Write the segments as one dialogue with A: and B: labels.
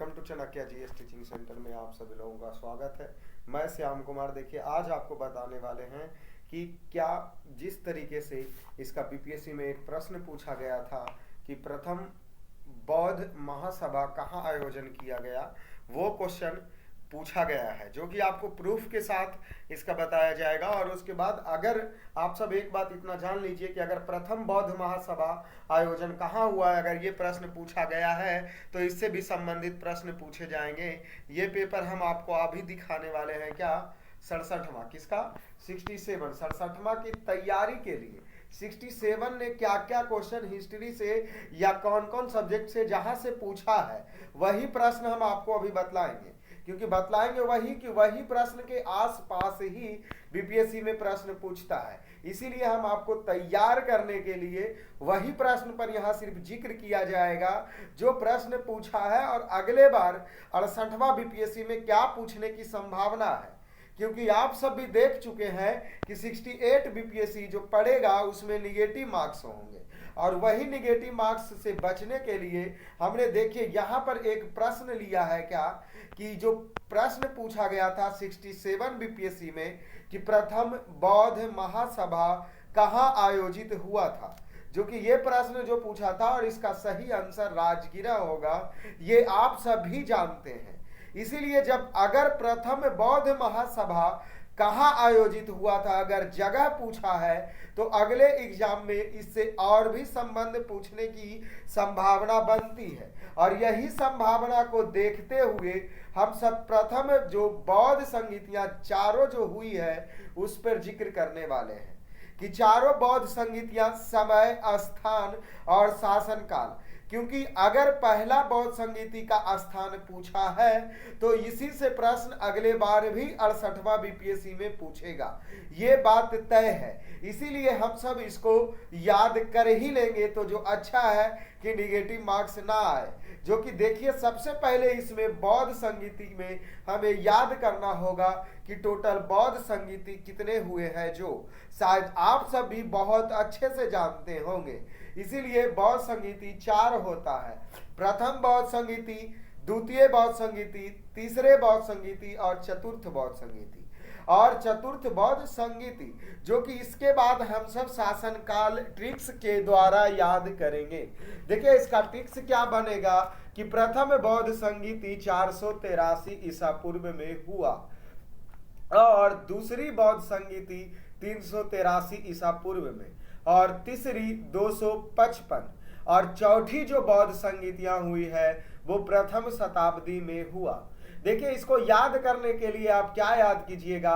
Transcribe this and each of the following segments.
A: Welcome to Chanakya GS teaching centre में आप सभी लोगों का स्वागत है। मैं श्याम कुमार। देखिए, आज आपको बताने वाले हैं कि क्या जिस तरीके से इसका बीपीएससी में एक प्रश्न पूछा गया था कि प्रथम बौद्ध महासभा कहाँ आयोजन किया गया, वो क्वेश्चन पूछा गया है, जो कि आपको प्रूफ के साथ इसका बताया जाएगा। और उसके बाद अगर आप सब एक बात इतना जान लीजिए कि अगर प्रथम बौद्ध महासभा आयोजन कहाँ हुआ है, अगर ये प्रश्न पूछा गया है तो इससे भी संबंधित प्रश्न पूछे जाएंगे। ये पेपर हम आपको अभी दिखाने वाले हैं। क्या 67वां, किसका 67वां की तैयारी के लिए 67 ने क्या क्या क्वेश्चन हिस्ट्री से या कौन कौन सब्जेक्ट से जहां से पूछा है, वही प्रश्न हम आपको अभी बतलाएंगे। क्योंकि बतलाएंगे वही कि वही प्रश्न के आसपास ही बीपीएससी में प्रश्न पूछता है, इसीलिए हम आपको तैयार करने के लिए वही प्रश्न पर यहाँ सिर्फ जिक्र किया जाएगा जो प्रश्न पूछा है। और अगले बार 68वां बीपीएससी में क्या पूछने की संभावना है, क्योंकि आप सब भी देख चुके हैं कि 68 बीपीएससी जो पढ़ेगा उसमें निगेटिव मार्क्स होंगे, और वही निगेटिव मार्क्स से बचने के लिए हमने देखिए यहाँ पर एक प्रश्न लिया है। क्या कि जो प्रश्न पूछा गया था 67 बीपीएससी में कि प्रथम बौद्ध महासभा कहाँ आयोजित हुआ था, जो कि ये प्रश्न जो पूछा था और इसका सही आंसर राजगिरा होगा, ये आप सभी जानते हैं। इसीलिए जब अगर प्रथम बौद्ध महासभा कहाँ आयोजित हुआ था अगर जगह पूछा है तो अगले एग्जाम में इससे और भी संबंध पूछने की संभावना बनती है। और यही संभावना को देखते हुए हम सब प्रथम जो बौद्ध संगीतियां चारों जो हुई है उस पर जिक्र करने वाले हैं कि चारों बौद्ध संगीतियां समय, स्थान और शासन काल। क्योंकि अगर पहला बौद्ध संगीति का स्थान पूछा है तो इसी से प्रश्न अगले बार भी 68वां बीपीएससी में पूछेगा, ये बात तय है। इसीलिए हम सब इसको याद कर ही लेंगे तो जो अच्छा है कि निगेटिव मार्क्स ना आए। जो कि देखिए, सबसे पहले इसमें बौद्ध संगीति में हमें याद करना होगा कि टोटल बौद्ध संगीति कितने हुए हैं, जो शायद आप सब भी बहुत अच्छे से जानते होंगे। इसीलिए बौद्ध संगीति 4 होता है, प्रथम बौद्ध संगीति, द्वितीय बौद्ध संगीति, तीसरे बौद्ध संगीति और चतुर्थ बौद्ध संगीति। और चतुर्थ बौद्ध संगीति जो कि इसके बाद हम सब शासन काल ट्रिक्स के द्वारा याद करेंगे। देखिए, इसका ट्रिक्स क्या बनेगा कि प्रथम बौद्ध संगीति 483 ईसा पूर्व में हुआ, और दूसरी बौद्ध संगीति 383 ईसा पूर्व में, और तीसरी 255, और चौथी जो बौद्ध संगीतियां हुई है वो प्रथम शताब्दी में हुआ। देखिए, इसको याद करने के लिए आप क्या याद कीजिएगा,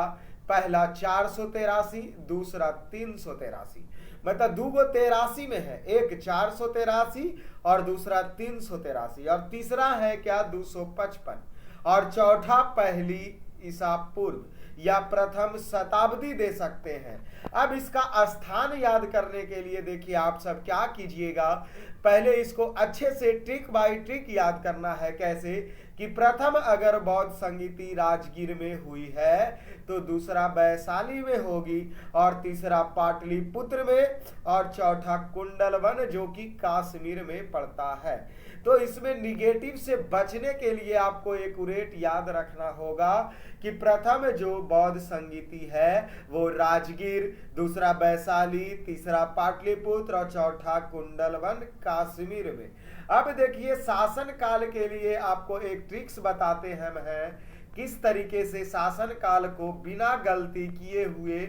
A: पहला 483, दूसरा 383, मतलब दो 83 में है, एक 483 और दूसरा 383, और तीसरा है क्या 255, और चौथा पहली ईसा पूर्व या प्रथम शताब्दी दे सकते हैं। अब इसका स्थान याद करने के लिए देखिए आप सब क्या कीजिएगा, पहले इसको अच्छे से ट्रिक बाय ट्रिक याद करना है। कैसे कि प्रथम अगर बौद्ध संगीति राजगीर में हुई है तो दूसरा वैशाली में होगी, और तीसरा पाटलिपुत्र में, और चौथा कुंडलवन जो कि कश्मीर में पड़ता है। तो इसमें निगेटिव से बचने के लिए आपको एक्यूरेट याद रखना होगा कि प्रथम जो बौद्ध संगीति है वो राजगीर, दूसरा वैशाली, तीसरा पाटलिपुत्र और चौथा कुंडलवन कश्मीर में। अब देखिए, शासन काल के लिए आपको एक ट्रिक्स बताते हम हैं किस तरीके से शासन काल को बिना गलती किए हुए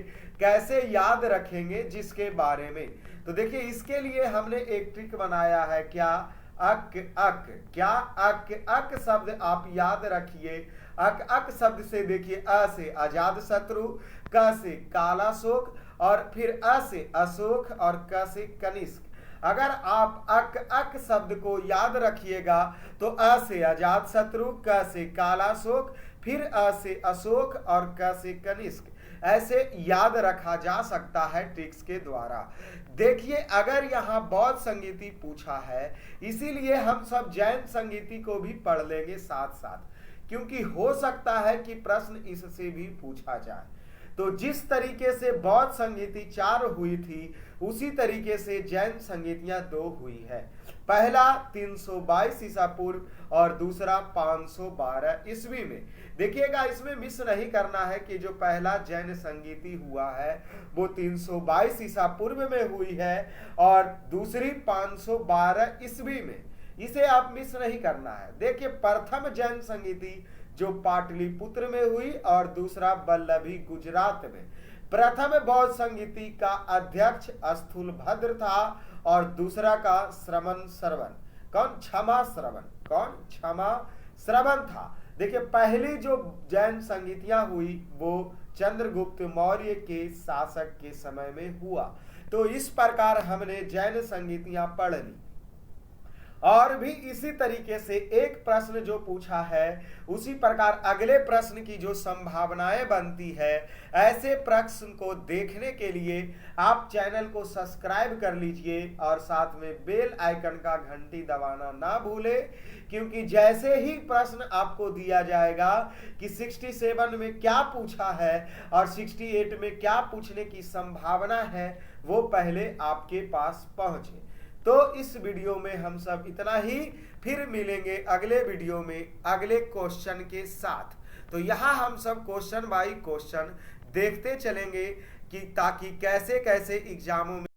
A: कैसे याद रखेंगे जिसके बारे में। तो देखिए, इसके लिए हमने एक ट्रिक बनाया है। क्या अक अक, क्या अक अक शब्द आप याद रखिए। अक अक शब्द से देखिए, अ से अजात शत्रु, क से कालाशोक, और फिर अ से अशोक, और क से कनिष्क। अगर आप अक अक शब्द को याद रखिएगा तो अ से अजात शत्रु, क से कालाशोक, फिर अ से अशोक और क से कनिष्क, ऐसे याद रखा जा सकता है ट्रिक्स के द्वारा। देखिए, अगर यहाँ बौद्ध संगीति पूछा है, इसीलिए हम सब जैन संगीति को भी पढ़ लेंगे साथ साथ, क्योंकि हो सकता है कि प्रश्न इससे भी पूछा जाए। तो जिस तरीके से बौद्ध संगीति 4 हुई थी उसी तरीके से जैन संगीतियां 2 हुई है। पहला 322 ईसा पूर्व और दूसरा 512 ईस्वी में। देखिएगा, इसमें मिस नहीं करना है कि जो पहला जैन संगीति हुआ है वो 322 ईसा पूर्व में हुई है और दूसरी 512 ईस्वी में। इसे आप मिस नहीं करना है। देखिए, प्रथम जैन संगीति जो पाटलिपुत्र में हुई और दूसरा वल्लभी गुजरात में। प्रथम बौद्ध संगीति का अध्यक्ष स्थूलभद्र था और दूसरा का श्रवण क्षमा श्रवण था। देखिए, पहली जो जैन संगीतियां हुई वो चंद्रगुप्त मौर्य के शासक के समय में हुआ। तो इस प्रकार हमने जैन संगीतियां पढ़ ली। और भी इसी तरीके से एक प्रश्न जो पूछा है उसी प्रकार अगले प्रश्न की जो संभावनाएं बनती है, ऐसे प्रश्न को देखने के लिए आप चैनल को सब्सक्राइब कर लीजिए और साथ में बेल आइकन का घंटी दबाना ना भूलें, क्योंकि जैसे ही प्रश्न आपको दिया जाएगा कि 67 में क्या पूछा है और 68 में क्या पूछने की संभावना है, वो पहले आपके पास पहुंचे। तो इस वीडियो में हम सब इतना ही, फिर मिलेंगे अगले वीडियो में अगले क्वेश्चन के साथ। तो यहाँ हम सब क्वेश्चन बाय क्वेश्चन देखते चलेंगे कि ताकि कैसे कैसे एग्जामों में